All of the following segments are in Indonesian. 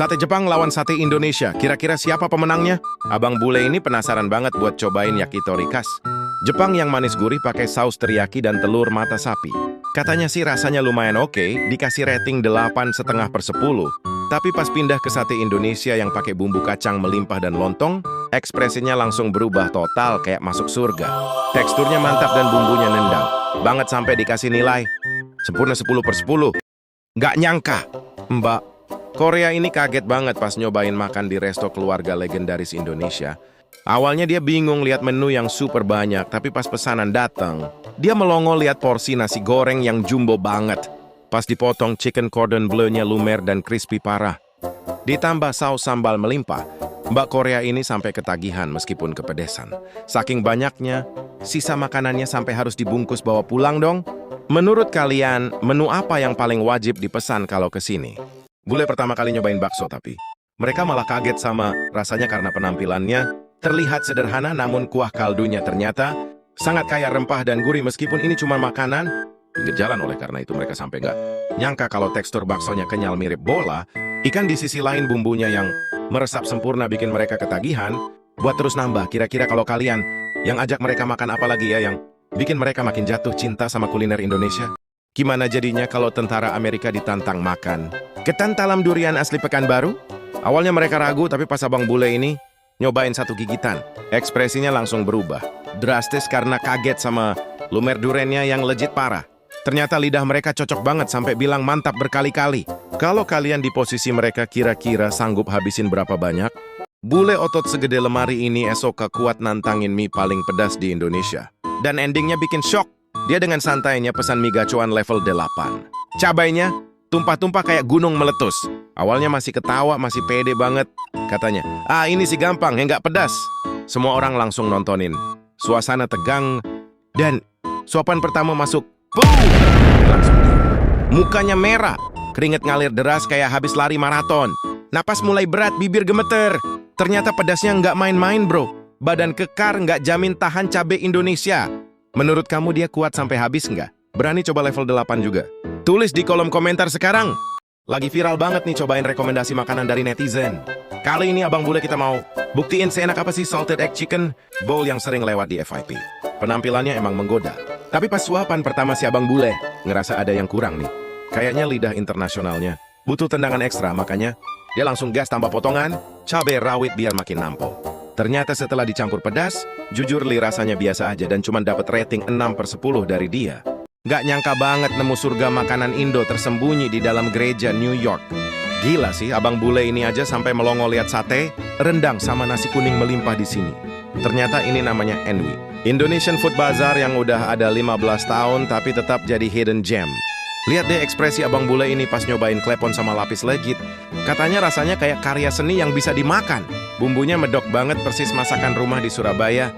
Sate Jepang lawan sate Indonesia, kira-kira siapa pemenangnya? Abang bule ini penasaran banget buat cobain yakitori khas Jepang yang manis gurih pakai saus teriyaki dan telur mata sapi. Katanya sih rasanya lumayan oke, dikasih rating 8,5/10. Tapi pas pindah ke sate Indonesia yang pakai bumbu kacang melimpah dan lontong, ekspresinya langsung berubah total kayak masuk surga. Teksturnya mantap dan bumbunya nendang banget sampai dikasih nilai sempurna 10/10. Nggak nyangka, Mbak. Korea ini kaget banget pas nyobain makan di resto keluarga legendaris Indonesia. Awalnya dia bingung lihat menu yang super banyak, tapi pas pesanan datang, dia melongo lihat porsi nasi goreng yang jumbo banget. Pas dipotong chicken cordon bleu-nya lumer dan crispy parah. Ditambah saus sambal melimpah, Mbak Korea ini sampai ketagihan meskipun kepedesan. Saking banyaknya, sisa makanannya sampai harus dibungkus bawa pulang dong. Menurut kalian, menu apa yang paling wajib dipesan kalau ke sini? Bule pertama kali nyobain bakso tapi mereka malah kaget sama rasanya karena penampilannya terlihat sederhana namun kuah kaldunya ternyata sangat kaya rempah dan gurih meskipun ini cuma makanan pinggir jalan. Oleh karena itu mereka sampai nggak nyangka kalau tekstur baksonya kenyal mirip bola. Ikan di sisi lain bumbunya yang meresap sempurna bikin mereka ketagihan buat terus nambah. Kira-kira kalau kalian yang ajak mereka makan apa lagi ya yang bikin mereka makin jatuh cinta sama kuliner Indonesia? Gimana jadinya kalau tentara Amerika ditantang makan ketan talam durian asli Pekanbaru? Awalnya mereka ragu, tapi pas abang bule ini nyobain satu gigitan, ekspresinya langsung berubah. Drastis karena kaget sama lumer duriannya yang legit parah. Ternyata lidah mereka cocok banget sampai bilang mantap berkali-kali. Kalau kalian di posisi mereka kira-kira sanggup habisin berapa banyak? Bule otot segede lemari ini esok kuat nantangin mie paling pedas di Indonesia. Dan endingnya bikin shock. Dia dengan santainya pesan mie gacoan level 8. Cabainya tumpah-tumpah kayak gunung meletus. Awalnya masih ketawa, masih pede banget. Katanya, ini sih gampang, yang nggak pedas. Semua orang langsung nontonin. Suasana tegang. Dan suapan pertama masuk. Boom! Langsung diam. Mukanya merah. Keringet ngalir deras kayak habis lari maraton. Napas mulai berat, bibir gemeter. Ternyata pedasnya nggak main-main bro. Badan kekar nggak jamin tahan cabai Indonesia. Menurut kamu dia kuat sampai habis nggak? Berani coba level 8 juga? Tulis di kolom komentar sekarang. Lagi viral banget nih cobain rekomendasi makanan dari netizen. Kali ini abang bule kita mau buktiin seenak apa sih salted egg chicken bowl yang sering lewat di FYP. Penampilannya emang menggoda. Tapi pas suapan pertama si abang bule, ngerasa ada yang kurang nih. Kayaknya lidah internasionalnya butuh tendangan ekstra, makanya dia langsung gas tambah potongan cabai rawit biar makin nampol. Ternyata setelah dicampur pedas, jujur li rasanya biasa aja dan cuma dapat rating 6/10 dari dia. Gak nyangka banget nemu surga makanan Indo tersembunyi di dalam gereja New York. Gila sih, abang bule ini aja sampai melongo lihat sate, rendang sama nasi kuning melimpah di sini. Ternyata ini namanya Enwi, Indonesian Food Bazaar yang udah ada 15 tahun tapi tetap jadi hidden gem. Lihat deh ekspresi abang bule ini pas nyobain klepon sama lapis legit. Katanya rasanya kayak karya seni yang bisa dimakan. Bumbunya medok banget persis masakan rumah di Surabaya.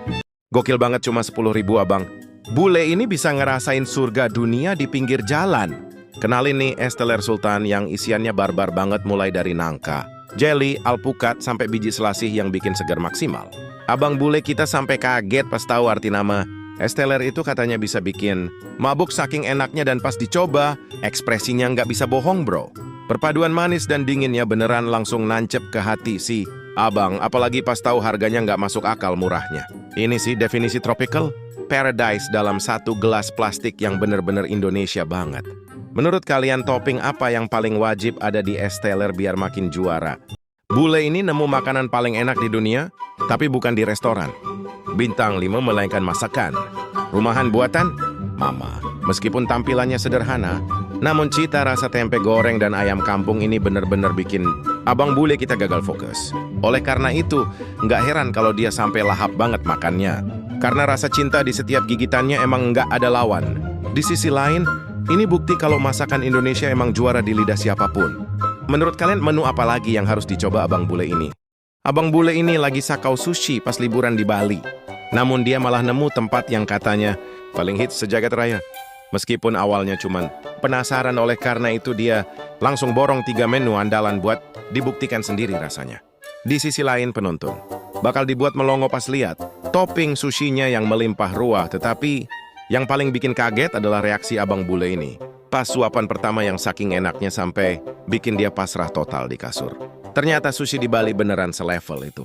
Gokil banget cuma 10.000 abang. Bule ini bisa ngerasain surga dunia di pinggir jalan. Kenalin nih es teler sultan yang isiannya barbar banget mulai dari nangka, jelly, alpukat, sampai biji selasih yang bikin segar maksimal. Abang bule kita sampai kaget pas tahu arti nama. Es teler itu katanya bisa bikin mabuk saking enaknya dan pas dicoba, ekspresinya nggak bisa bohong bro. Perpaduan manis dan dinginnya beneran langsung nancep ke hati si abang, apalagi pas tahu harganya nggak masuk akal murahnya. Ini sih definisi tropical paradise dalam satu gelas plastik yang bener-bener Indonesia banget. Menurut kalian topping apa yang paling wajib ada di es teler biar makin juara? Bule ini nemu makanan paling enak di dunia, tapi bukan di restoran. Bintang 5 melainkan masakan. Rumahan buatan Mama. Meskipun tampilannya sederhana, namun cita rasa tempe goreng dan ayam kampung ini bener-bener bikin abang bule kita gagal fokus. Oleh karena itu, nggak heran kalau dia sampai lahap banget makannya. Karena rasa cinta di setiap gigitannya emang nggak ada lawan. Di sisi lain, ini bukti kalau masakan Indonesia emang juara di lidah siapapun. Menurut kalian menu apa lagi yang harus dicoba abang bule ini? Abang bule ini lagi sakau sushi pas liburan di Bali. Namun dia malah nemu tempat yang katanya paling hits sejagat raya. Meskipun awalnya cuman penasaran, oleh karena itu dia langsung borong 3 menu andalan buat dibuktikan sendiri rasanya. Di sisi lain penonton bakal dibuat melongo pas lihat topping sushinya yang melimpah ruah, tetapi yang paling bikin kaget adalah reaksi abang bule ini. Pas suapan pertama yang saking enaknya sampai bikin dia pasrah total di kasur. Ternyata sushi di Bali beneran selevel itu.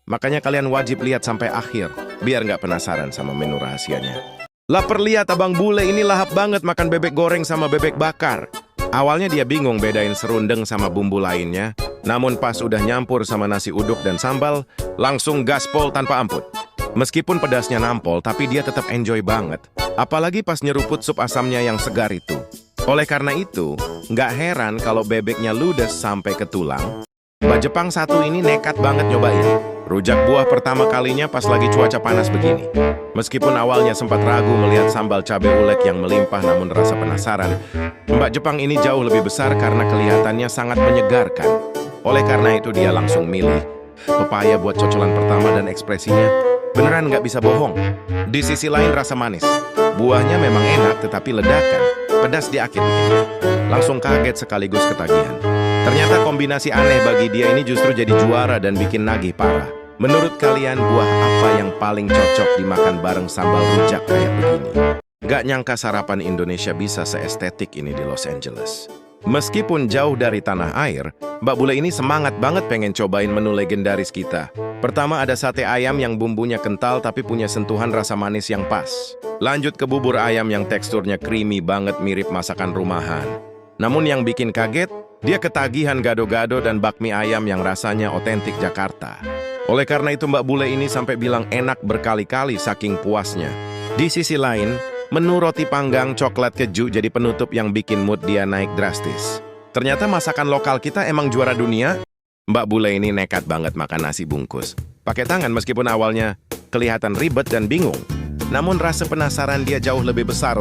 Makanya kalian wajib lihat sampai akhir, biar nggak penasaran sama menu rahasianya. Lapar lihat abang bule ini lahap banget makan bebek goreng sama bebek bakar. Awalnya dia bingung bedain serundeng sama bumbu lainnya, namun pas udah nyampur sama nasi uduk dan sambal, langsung gaspol tanpa ampun. Meskipun pedasnya nampol, tapi dia tetap enjoy banget. Apalagi pas nyeruput sup asamnya yang segar itu. Oleh karena itu, nggak heran kalau bebeknya ludes sampai ke tulang. Mbak Jepang satu ini nekat banget nyobain. Rujak buah pertama kalinya pas lagi cuaca panas begini. Meskipun awalnya sempat ragu melihat sambal cabai ulek yang melimpah namun rasa penasaran, Mbak Jepang ini jauh lebih besar karena kelihatannya sangat menyegarkan. Oleh karena itu dia langsung milih pepaya buat cocolan pertama dan ekspresinya beneran nggak bisa bohong. Di sisi lain rasa manis. Buahnya memang enak tetapi ledakan. Pedas di akhir bikinnya. Langsung kaget sekaligus ketagihan. Ternyata kombinasi aneh bagi dia ini justru jadi juara dan bikin nagih parah. Menurut kalian buah apa yang paling cocok dimakan bareng sambal rujak kayak begini? Gak nyangka sarapan Indonesia bisa seestetik ini di Los Angeles. Meskipun jauh dari tanah air, Mbak Bule ini semangat banget pengen cobain menu legendaris kita. Pertama ada sate ayam yang bumbunya kental tapi punya sentuhan rasa manis yang pas. Lanjut ke bubur ayam yang teksturnya creamy banget mirip masakan rumahan. Namun yang bikin kaget, dia ketagihan gado-gado dan bakmi ayam yang rasanya otentik Jakarta. Oleh karena itu Mbak Bule ini sampai bilang enak berkali-kali saking puasnya. Di sisi lain, menu roti panggang coklat keju jadi penutup yang bikin mood dia naik drastis. Ternyata masakan lokal kita emang juara dunia. Mbak Bule ini nekat banget makan nasi bungkus. Pakai tangan meskipun awalnya kelihatan ribet dan bingung. Namun rasa penasaran dia jauh lebih besar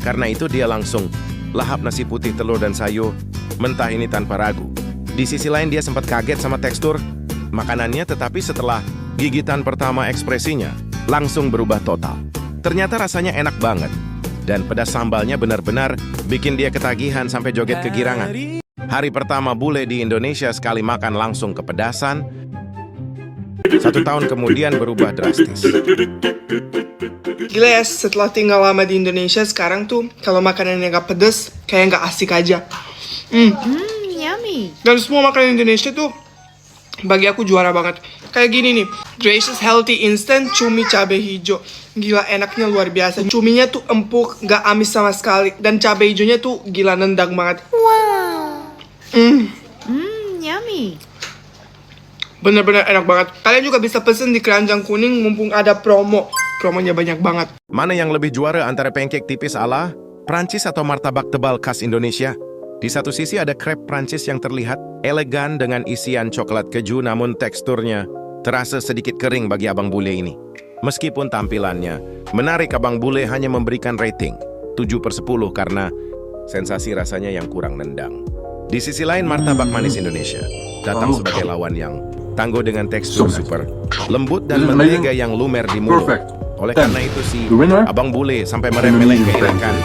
karena itu dia langsung lahap nasi putih telur dan sayur, mentah ini tanpa ragu. Di sisi lain dia sempat kaget sama tekstur makanannya, tetapi setelah gigitan pertama ekspresinya langsung berubah total. Ternyata rasanya enak banget. Dan pedas sambalnya benar-benar bikin dia ketagihan sampai joget kegirangan. Hari pertama bule di Indonesia sekali makan langsung kepedasan. 1 tahun kemudian berubah drastis. Gila ya, setelah tinggal lama di Indonesia sekarang tuh kalau makanannya gak pedes, kayak gak asik aja. Yummy. Dan semua makanan Indonesia tuh bagi aku juara banget. Kayak gini nih, Gracious Healthy Instant Cumi Cabai Hijau. Gila enaknya luar biasa. Cuminya tuh empuk, gak amis sama sekali. Dan cabai hijaunya tuh gila nendang banget. Wow. Yummy. Bener-bener enak banget. Kalian juga bisa pesen di Keranjang Kuning mumpung ada promo. Promonya banyak banget. Mana yang lebih juara antara pancake tipis ala Prancis atau martabak tebal khas Indonesia? Di satu sisi ada crepe Prancis yang terlihat elegan dengan isian coklat keju, namun teksturnya terasa sedikit kering bagi abang bule ini. Meskipun tampilannya menarik, abang bule hanya memberikan rating 7/10 karena sensasi rasanya yang kurang nendang. Di sisi lain martabak manis Indonesia datang sebagai lawan yang tangguh dengan tekstur super lembut dan mentega yang lumer di mulut. Oleh karena itu si abang bule sampai meremeh-meleh keenakan